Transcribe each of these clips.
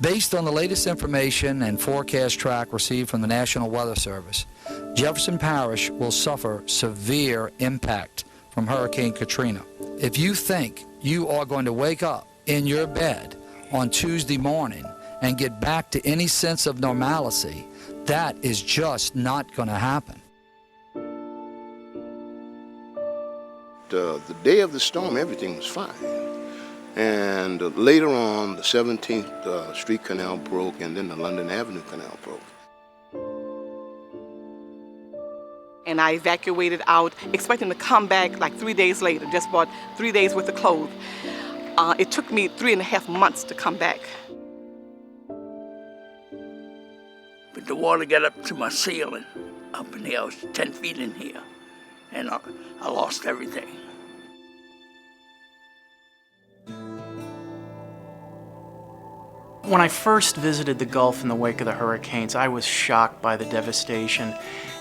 Based on the latest information and forecast track received from the National Weather Service, Jefferson Parish will suffer severe impact from Hurricane Katrina. If you think you are going to wake up in your bed on Tuesday morning and get back to any sense of normalcy, that is just not going to happen. The day of the storm, everything was fine. And later on, the 17th Street Canal broke, and then the London Avenue Canal broke. And I evacuated out, expecting to come back like 3 days later. Just bought 3 days worth of clothes. It took me 3.5 months to come back. But the water got up to my ceiling, up in here. I was 10 feet in here, and I lost everything. When I first visited the Gulf in the wake of the hurricanes, I was shocked by the devastation.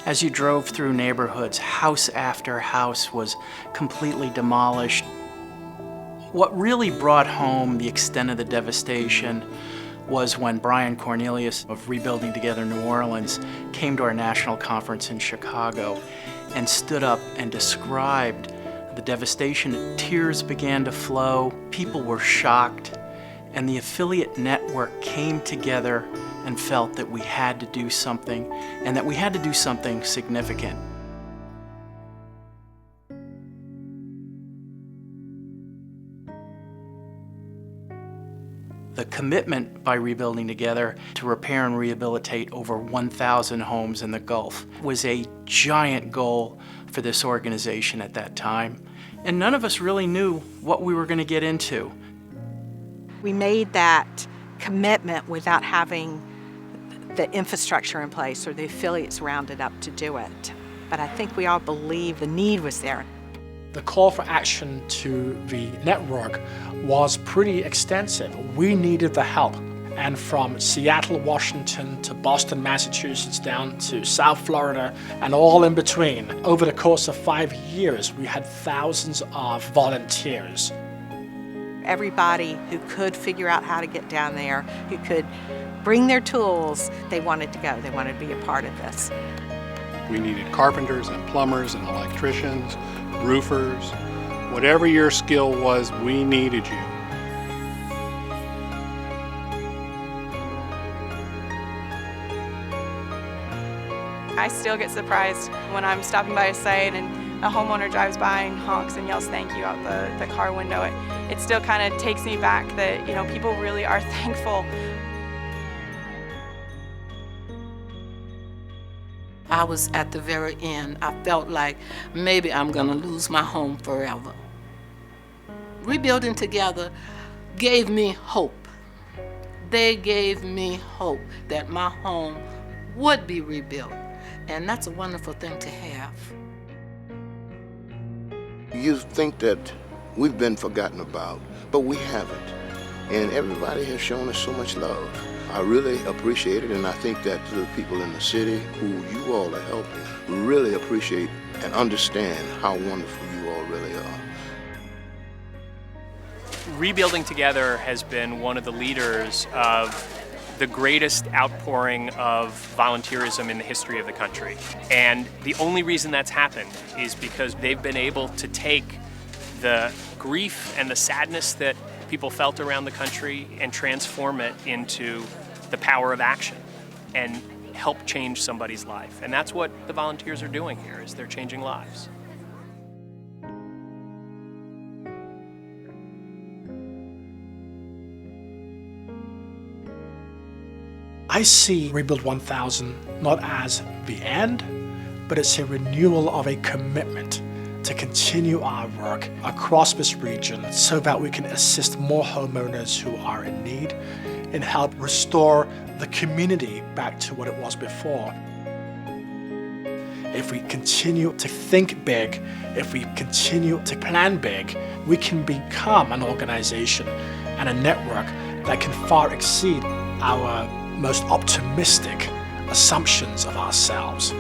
As you drove through neighborhoods, house after house was completely demolished. What really brought home the extent of the devastation was when Brian Cornelius of Rebuilding Together New Orleans came to our national conference in Chicago and stood up and described the devastation. Tears began to flow, people were shocked, and the affiliate network came together and felt that we had to do something, and that we had to do something significant. The commitment by Rebuilding Together to repair and rehabilitate over 1,000 homes in the Gulf was a giant goal for this organization at that time, and none of us really knew what we were going to get into. We made that commitment without having the infrastructure in place or the affiliates rounded up to do it. But I think we all believe the need was there. The call for action to the network was pretty extensive. We needed the help. And from Seattle, Washington to Boston, Massachusetts, down to South Florida, and all in between, over the course of 5 years, we had thousands of volunteers. Everybody who could figure out how to get down there, who could bring their tools, they wanted to go. They wanted to be a part of this. We needed carpenters and plumbers and electricians, roofers. Whatever your skill was, we needed you. I still get surprised when I'm stopping by a site and a homeowner drives by and honks and yells thank you out the car window. It still kind of takes me back that, you know, people really are thankful. I was at the very end. I felt like maybe I'm gonna lose my home forever. Rebuilding Together gave me hope. They gave me hope that my home would be rebuilt. And that's a wonderful thing to have. You think that we've been forgotten about, but we haven't. And everybody has shown us so much love. I really appreciate it, and I think that the people in the city who you all are helping really appreciate and understand how wonderful you all really are. Rebuilding Together has been one of the leaders of the greatest outpouring of volunteerism in the history of the country. And the only reason that's happened is because they've been able to take the grief and the sadness that people felt around the country and transform it into the power of action and help change somebody's life. And that's what the volunteers are doing here, is they're changing lives. I see Rebuild 1000 not as the end, but it's a renewal of a commitment to continue our work across this region so that we can assist more homeowners who are in need and help restore the community back to what it was before. If we continue to think big, if we continue to plan big, we can become an organization and a network that can far exceed our most optimistic assumptions of ourselves.